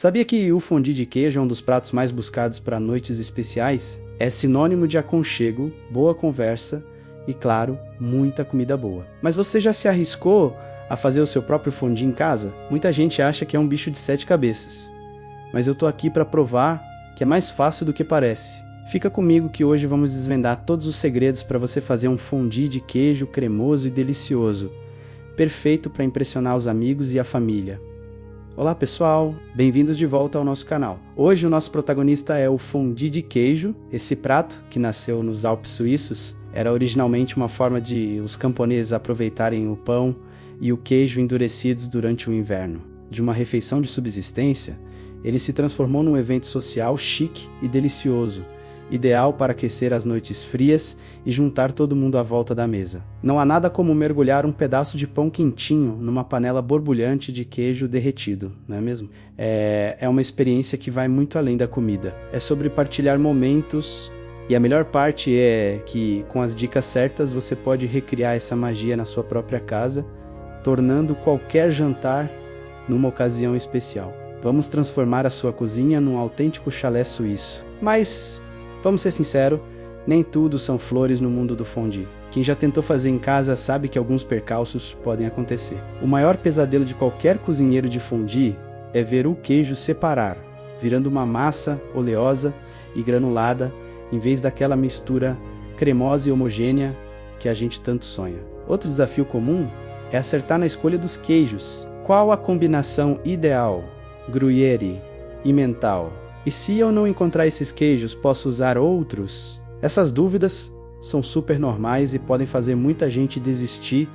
Sabia que o fondue de queijo é um dos pratos mais buscados para noites especiais? É sinônimo de aconchego, boa conversa e, claro, muita comida boa. Mas você já se arriscou a fazer o seu próprio fondue em casa? Muita gente acha que é um bicho de 7 cabeças. Mas eu tô aqui para provar que é mais fácil do que parece. Fica comigo que hoje vamos desvendar todos os segredos para você fazer um fondue de queijo cremoso e delicioso, perfeito para impressionar os amigos e a família. Olá pessoal, bem-vindos de volta ao nosso canal. Hoje o nosso protagonista é o fondue de queijo. Esse prato, que nasceu nos Alpes suíços, era originalmente uma forma de os camponeses aproveitarem o pão e o queijo endurecidos durante o inverno. De uma refeição de subsistência, ele se transformou num evento social chique e delicioso, ideal para aquecer as noites frias e juntar todo mundo à volta da mesa. Não há nada como mergulhar um pedaço de pão quentinho numa panela borbulhante de queijo derretido, não é mesmo? É uma experiência que vai muito além da comida. É sobre partilhar momentos, e a melhor parte é que, com as dicas certas, você pode recriar essa magia na sua própria casa, tornando qualquer jantar numa ocasião especial. Vamos transformar a sua cozinha num autêntico chalé suíço. Mas vamos ser sinceros, nem tudo são flores no mundo do fondue. Quem já tentou fazer em casa sabe que alguns percalços podem acontecer. O maior pesadelo de qualquer cozinheiro de fondue é ver o queijo separar, virando uma massa oleosa e granulada, em vez daquela mistura cremosa e homogênea que a gente tanto sonha. Outro desafio comum é acertar na escolha dos queijos. Qual a combinação ideal? Gruyère, Emmental. E se eu não encontrar esses queijos, posso usar outros? Essas dúvidas são super normais e podem fazer muita gente desistir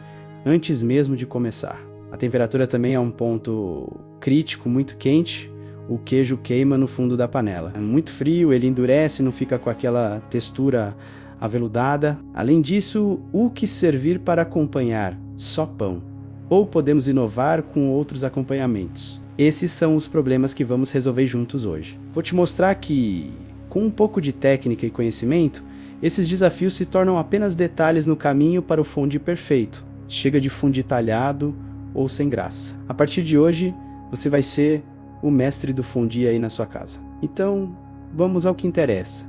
antes mesmo de começar. A temperatura também é um ponto crítico, muito quente. O queijo queima no fundo da panela. É muito frio, ele endurece, não fica com aquela textura aveludada. Além disso, o que servir para acompanhar? Só pão. Ou podemos inovar com outros acompanhamentos. Esses são os problemas que vamos resolver juntos hoje. Vou te mostrar que, com um pouco de técnica e conhecimento, esses desafios se tornam apenas detalhes no caminho para o fondue perfeito. Chega de fondue talhado ou sem graça. A partir de hoje, você vai ser o mestre do fondue aí na sua casa. Então, vamos ao que interessa.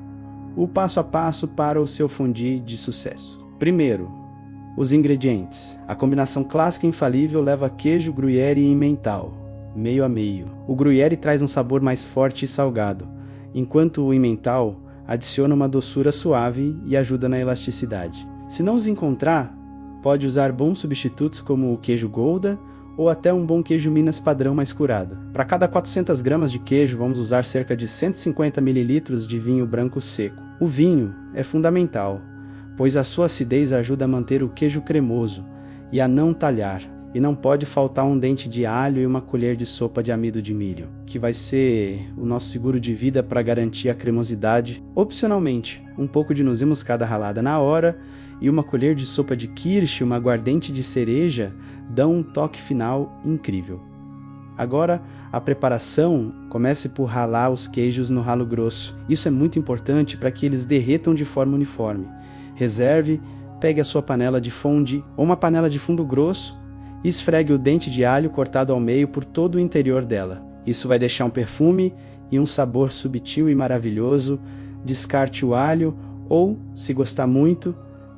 O passo a passo para o seu fondue de sucesso. Primeiro, os ingredientes. A combinação clássica e infalível leva queijo, gruyère e emmental, meio a meio. O gruyère traz um sabor mais forte e salgado, enquanto o emmental adiciona uma doçura suave e ajuda na elasticidade. Se não os encontrar, pode usar bons substitutos como o queijo Gouda ou até um bom queijo Minas padrão mais curado. Para cada 400 gramas de queijo, vamos usar cerca de 150 ml de vinho branco seco. O vinho é fundamental, pois a sua acidez ajuda a manter o queijo cremoso e a não talhar. E não pode faltar um dente de alho e uma colher de sopa de amido de milho, que vai ser o nosso seguro de vida para garantir a cremosidade. Opcionalmente, um pouco de noz moscada ralada na hora e uma colher de sopa de kirsch, uma aguardente de cereja, dão um toque final incrível. Agora, a preparação, comece por ralar os queijos no ralo grosso. Isso é muito importante para que eles derretam de forma uniforme. Reserve, pegue a sua panela de fondue ou uma panela de fundo grosso e esfregue o dente de alho cortado ao meio por todo o interior dela. Isso vai deixar um perfume e um sabor sutil e maravilhoso. Descarte o alho ou, se gostar muito,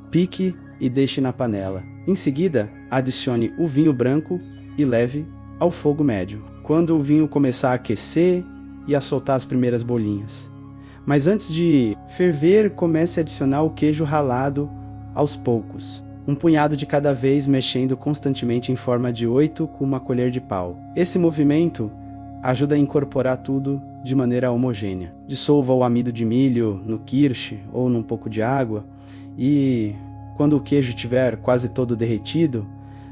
pique e deixe na panela. Em seguida, adicione o vinho branco e leve ao fogo médio, quando o vinho começar a aquecer e a soltar as primeiras bolinhas. Mas antes de ferver, comece a adicionar o queijo ralado aos poucos. Um punhado de cada vez, mexendo constantemente em forma de 8 com uma colher de pau. Esse movimento ajuda a incorporar tudo de maneira homogênea. Dissolva o amido de milho no kirsch ou num pouco de água e, quando o queijo estiver quase todo derretido,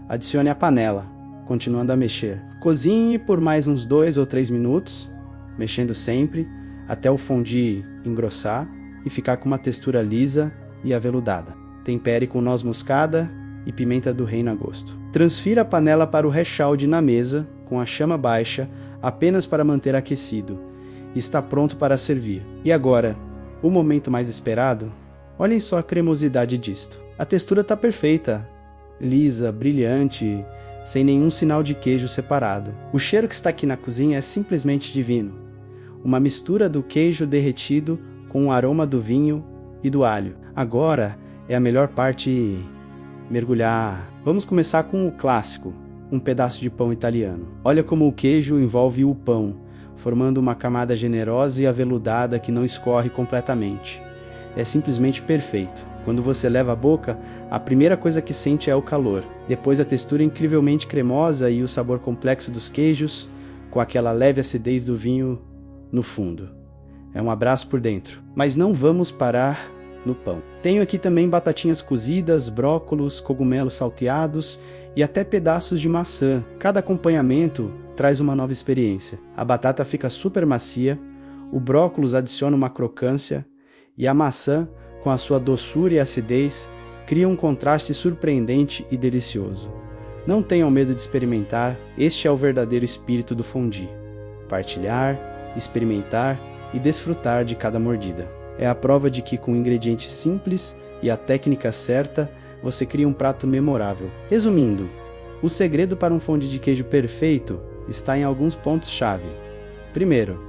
adicione a panela, continuando a mexer. Cozinhe por mais uns 2 ou 3 minutos, mexendo sempre, até o fondue engrossar e ficar com uma textura lisa e aveludada. Tempere com noz moscada e pimenta do reino a gosto. Transfira a panela para o rechaude na mesa, com a chama baixa, apenas para manter aquecido. Está pronto para servir. E agora, o momento mais esperado? Olhem só a cremosidade disto. A textura está perfeita, lisa, brilhante, sem nenhum sinal de queijo separado. O cheiro que está aqui na cozinha é simplesmente divino. Uma mistura do queijo derretido com o aroma do vinho e do alho. Agora é a melhor parte: mergulhar. Vamos começar com o clássico, um pedaço de pão italiano. Olha como o queijo envolve o pão, formando uma camada generosa e aveludada que não escorre completamente. É simplesmente perfeito. Quando você leva à boca, a primeira coisa que sente é o calor. Depois a textura incrivelmente cremosa e o sabor complexo dos queijos, com aquela leve acidez do vinho no fundo. É um abraço por dentro. Mas não vamos parar no pão. Tenho aqui também batatinhas cozidas, brócolos, cogumelos salteados e até pedaços de maçã. Cada acompanhamento traz uma nova experiência. A batata fica super macia, o brócolis adiciona uma crocância e a maçã, com a sua doçura e acidez, cria um contraste surpreendente e delicioso. Não tenham medo de experimentar, este é o verdadeiro espírito do fondue. Partilhar, experimentar e desfrutar de cada mordida. É a prova de que com ingredientes simples e a técnica certa, você cria um prato memorável. Resumindo, o segredo para um fondue de queijo perfeito está em alguns pontos-chave. Primeiro,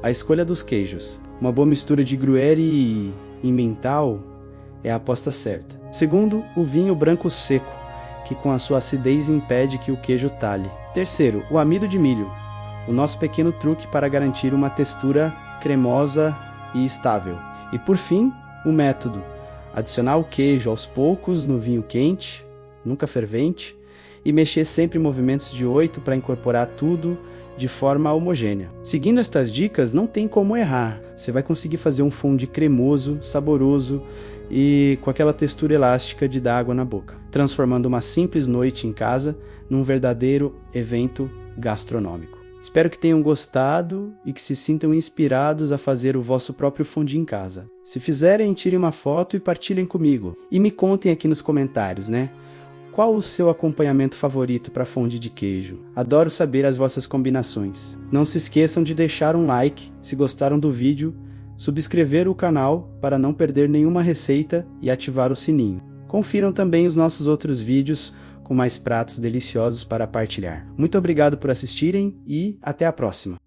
a escolha dos queijos. Uma boa mistura de gruyère e emmental é a aposta certa. Segundo, o vinho branco seco, que com a sua acidez impede que o queijo talhe. Terceiro, o amido de milho, o nosso pequeno truque para garantir uma textura cremosa e estável. E por fim, o método: adicionar o queijo aos poucos no vinho quente, nunca fervente, e mexer sempre em movimentos de 8 para incorporar tudo de forma homogênea. Seguindo estas dicas, não tem como errar. Você vai conseguir fazer um fondue cremoso, saboroso e com aquela textura elástica de dar água na boca, transformando uma simples noite em casa num verdadeiro evento gastronômico. Espero que tenham gostado e que se sintam inspirados a fazer o vosso próprio fondue em casa. Se fizerem, tirem uma foto e partilhem comigo. E me contem aqui nos comentários, né? Qual o seu acompanhamento favorito para fondue de queijo? Adoro saber as vossas combinações. Não se esqueçam de deixar um like se gostaram do vídeo, subscrever o canal para não perder nenhuma receita e ativar o sininho. Confiram também os nossos outros vídeos com mais pratos deliciosos para partilhar. Muito obrigado por assistirem e até a próxima!